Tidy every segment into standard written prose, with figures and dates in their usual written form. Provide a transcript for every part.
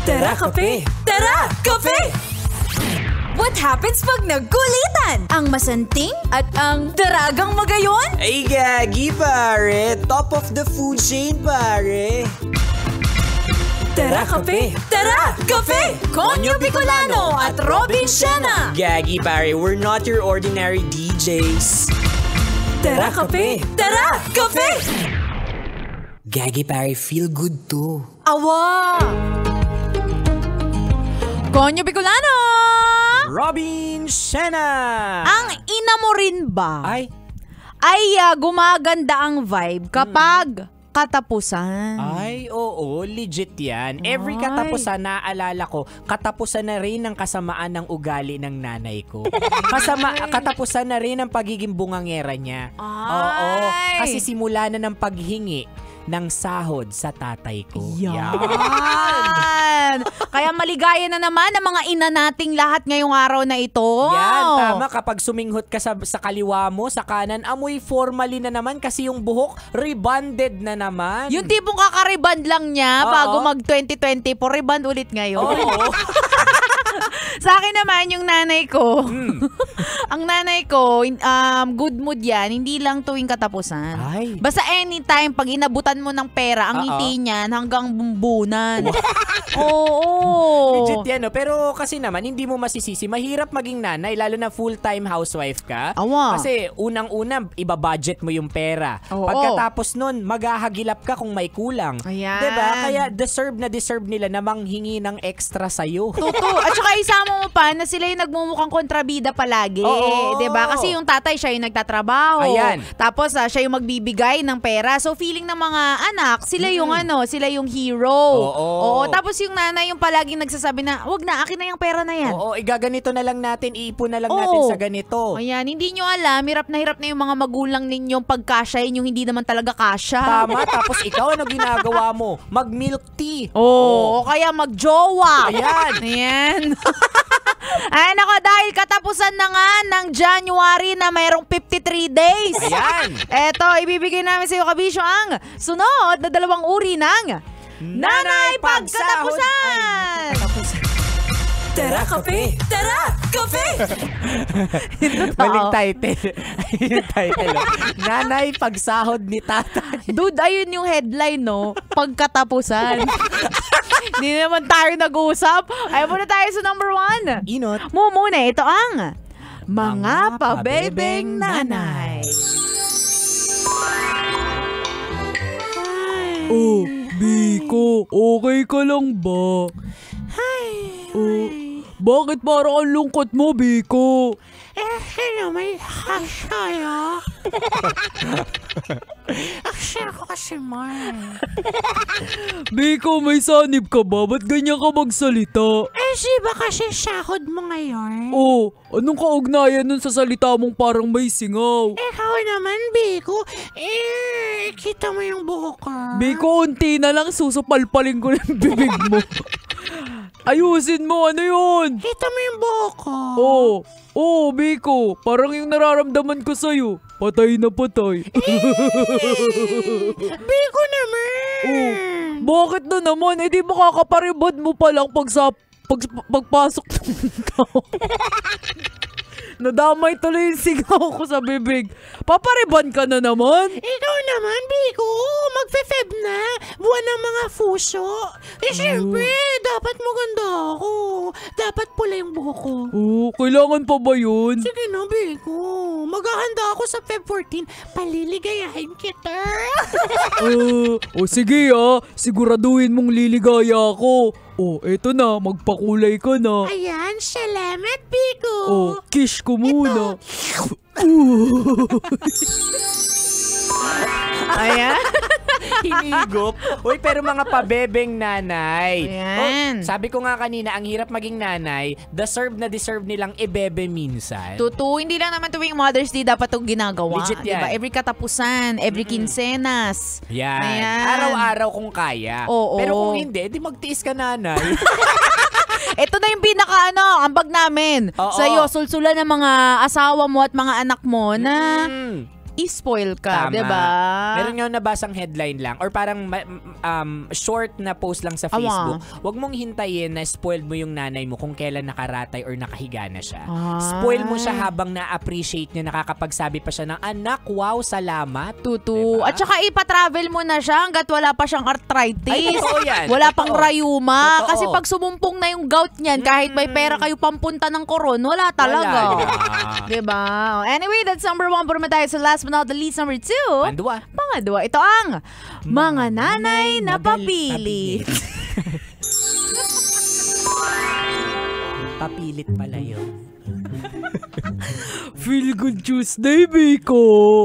Tara, kape! Tara, kape! What happens pag nagkulitan? Ang masanting at ang daragang magayon? Ay, gagi, pare. Top of the food chain, pare. Tara, kape! Tara, kape! Konyo Bicolano at Robin Siena! Gagi, pare. We're not your ordinary DJs. Tara, kape! Tara, kape! Gagi, pare. Feel good too. Awa! Konyo Bicolano! Robin Siena! Ang ina mo rin ba Ay, gumaganda ang vibe kapag katapusan? Ay, oo, legit yan. Every Ay. katapusan, naaalala ko, katapusan na rin ng kasamaan ng ugali ng nanay ko. Katapusan na rin ng pagiging bungangera niya. Oo, kasi simula na ng paghingi ng sahod sa tatay ko. Yan! Kaya maligaya na naman ang mga ina nating lahat ngayong araw na ito. Yan, tama. Kapag suminghot ka sa kaliwa mo, sa kanan, amoy formally na naman kasi yung buhok, rebonded na naman. Yung tipong kakariband lang niya bago mag-2024, reband ulit ngayon. Oo. Sa akin naman, yung nanay ko, ang nanay ko, good mood yan, hindi lang tuwing katapusan. Ay. Basta anytime, pag inabutan mo ng pera, ang ngiti niyan hanggang bumbunan. Oo. Legit yan, no? Pero kasi naman, hindi mo masisisi. Mahirap maging nanay, lalo na full-time housewife ka. Awa. Kasi unang-una, ibabudget mo yung pera. Oo. Pagkatapos nun, maghahagilap ka kung may kulang. Ayan. Diba? Kaya deserve nila na manghingi ng extra sa'yo. Totoo. At saka isama mo pa na sila yung nagmumukhang kontrabida palagi. Oo. Diba? Kasi yung tatay, siya yung nagtatrabaho. Ayan. Tapos siya yung magbibigay ng pera. So feeling ng mga anak, sila yung sila yung hero. Oo. Tapos yung nanay yung palaging nagsasabi na, wag na, akin na yung pera na yan. Oo, igaganito na lang natin, iipon na lang natin sa ganito. Ayan, hindi nyo alam, hirap na yung mga magulang ninyong pagkasyahin yung hindi naman talaga kasya. Tama, tapos ikaw, ano ginagawa mo? Mag-milk tea. Oo, o kaya magjowa. Ayan. Ayan. Ay, nako, dahil katapusan na nga ng January na mayroong 53 days. Ayan. Eto, ibibigay namin sa iyo, Kabisyo, ang sunod na 2 uri ng Nanay Pagkatapusan! Tara, kape! Tara, kape! Maling title. Yung title. Nanay Pagsahod ni Tatay. Dude, ayun yung headline, no? Pagkatapusan. Hindi naman tayo nag-uusap. Ay, muna tayo sa number 1. Inot. Muna, ito ang Mga Pabebeng Nanay. Oh, Biko, okay ka lang ba? Bakit parang ang lungkot mo, Biko? May hasaya. Aksya ko kasi man. Biko, may sanib ka ba? Ba't ganyan ka magsalita? Ba kasi sahod mo ngayon? Oh, anong kaugnayan nun sa salita mong parang may singaw? Ikaw naman, Biko. Kita mo yung buhok ko. Biko, unti na lang susupalpalin ko ng bibig mo. Ayusin mo, ano yun? Kita mo yung buhok ko. Oh, Biko, parang yung nararamdaman ko sa'yo. Patay na patay. Biko naman. Bakit na naman? Eh di makakaparibad mo pa lang pagpasok ng tao. Nadamay tuloy yung sigaw ko sa bibig. Papariban ka na naman? Ikaw naman, Biko. Magfe-feb na. Buwan ng mga fuso. Siyempre, dapat maganda ako. Dapat pula yung buhok ko. Kailangan pa ba yun? Sige na, Biko. Maghahanda ako sa Feb 14. Paliligayahin kita. Sige siguraduhin mong liligaya ako. Eto na, magpakulay ka na. Ayan, salamat, Biko. Kiss ko muna. Ayan. Hinigop. Uy, pero mga pabebeng nanay. Ayan. Sabi ko nga kanina, ang hirap maging nanay, deserve nilang ibebe minsan. Totoo, hindi lang naman tuwing Mother's Day dapat itong ginagawa. Legit yan. Diba? Every katapusan, every quincenas. Yan. Ayan. Araw-araw kung kaya. Oo. Pero kung hindi, di magtiis ka, nanay. Ito na yung ambag namin. Oo. Sa'yo, sulsulan ng mga asawa mo at mga anak mo na i-spoil ka, Tama. 'di ba? Meron nga nabasang headline lang or parang short na post lang sa Facebook. Huwag mong hintayin na spoiled mo yung nanay mo kung kailan nakaratay or nakahiga na siya. Spoil mo siya habang na-appreciate niya, nakakapagsabi pa siya ng, anak, wow, salamat. Tutu. Diba? At saka ipa-travel mo na siya hanggat wala pa siyang arthritis. Ay, totoo yan. Wala Totoo. pang rayuma. Totoo. Kasi pag sumumpong na yung gout niyan, kahit may pera kayo pampunta ng koron, wala talaga. Wala. Diba? Anyway, that's number 1. Puro tayo sa last but not the least, number 2. Pangadwa, ito ang mga nanay na papilit. Papilit pala yun. Feel Good Tuesday, Biko.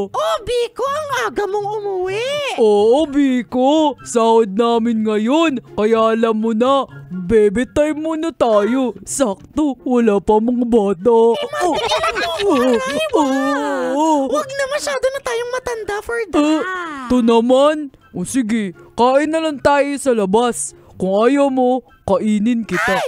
Oh, Biko, ang aga mong umuwi. Oo, Biko. Sahod namin ngayon. Kaya alam mo na, baby time muna tayo. Sakto, wala pa mga bata. Huwag na masyado na tayong matanda for that. To naman. O sige, kain na lang tayo sa labas. Kung ayaw mo, kainin kita.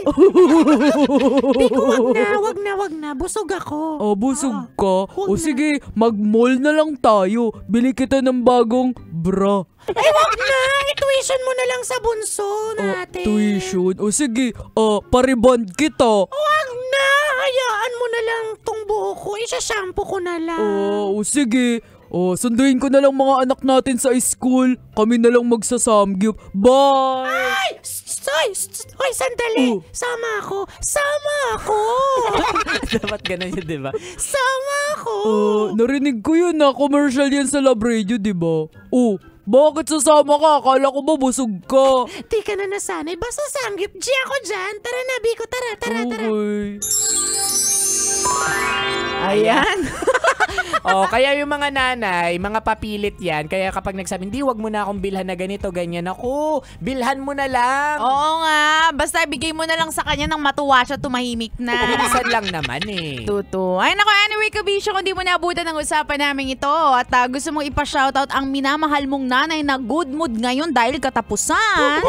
Biko, wag na. Busog ako. Busog ka? Wag O na. sige, mag-mall na lang tayo. Bili kita ng bagong bra. Wag na. I-tuition mo na lang sa bunso natin. Tuition. O sige, paribond kita. Wag na. Hayaan mo na lang tong buhok ko. Isa-shampoo ko na lang. O sige. Sunduin ko na lang mga anak natin sa school. Kami na lang magsasamgyup. Bye! Ay! Hoy, sandali. Sama ako. Dapat ganun yun, diba? Sama ako. Narinig ko yun na commercial yan sa Lab Radio, di ba? Bakit sasama ka? Akala ko ba busog ka? Di ka na nasanay. Basta sanggip. G ako dyan. Tara na, Biko. Tara. Okay. Ayan. Kaya yung mga nanay, mga papilit yan. Kaya kapag nagsabi, hindi, wag mo na akong bilhan na ganito, ganyan. Ako, bilhan mo na lang. Oo nga. Basta ibigay mo na lang sa kanya nang matuwa siya, tumahimik na. Bilisan lang naman eh. Tutu. Ay nako, anyway, kabisyo, kung di mo naabutan ng usapan namin ito at gusto mong ipa-shoutout ang minamahal mong nanay na good mood ngayon dahil katapusan,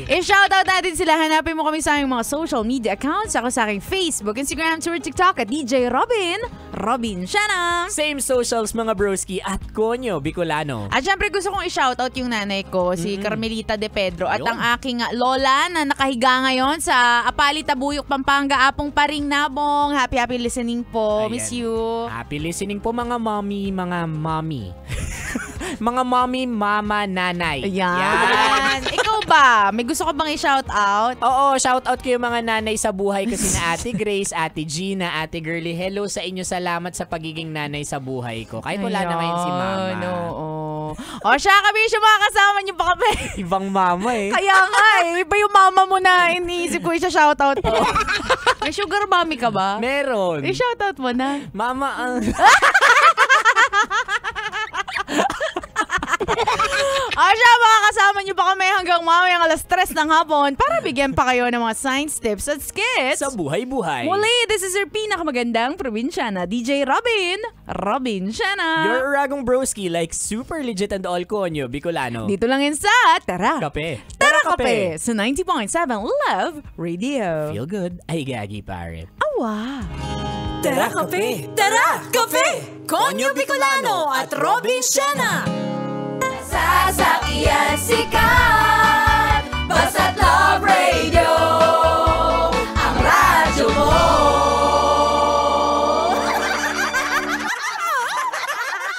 i-shoutout natin sila. Hanapin mo kami sa aming mga social media accounts. Ako sa aking Facebook, Instagram, Twitter, TikTok at DJ Robin Shana. Same socials mga broski at Konyo Bicolano. At syempre gusto kong i-shoutout yung nanay ko, si Carmelita De Pedro. At Yun. ang aking lola na nakahiga ngayon sa Apali, Tabuyok, Pampanga, Apong Paring Nabong. Happy listening po. Ayan. Miss you. Happy listening po mga mommy. Mga mommy, mama, nanay. Ayan. Ikaw ba? May gusto ka bang i-shoutout? Oo, shoutout ko yung mga nanay sa buhay ko, sina Ate Grace, Ate Gina, Ate Girlie. Hello sa inyo. Salamat sa pagiging nanay sa buhay ko. Kahit wala na ngayon si mama. O siya, kabisyo, mga kasama niyo pa kami. Ibang mama eh. Kaya nga iba yung mama mo na iniisip ko siya shoutout po. May sugar mommy ka ba? Meron. I-shoutout mo na. Mama, Siya, mga kasama niyo pa kami hanggang mamayang 3:00 ng hapon para bigyan pa kayo ng mga science tips at skits. sa buhay-buhay. Muli, this is your pinakamagandang probinsyana, DJ Robin Shana. Your Uragong Broski like super legit and all Konyo Bicolano. Dito lang yun sa Tara Kape. Tara Kape sa 90.7 Love Radio. Feel good. Ay, gagi pare. Awa. Tara Kape! Tara Kape! Konyo Bicolano at Robin Shana!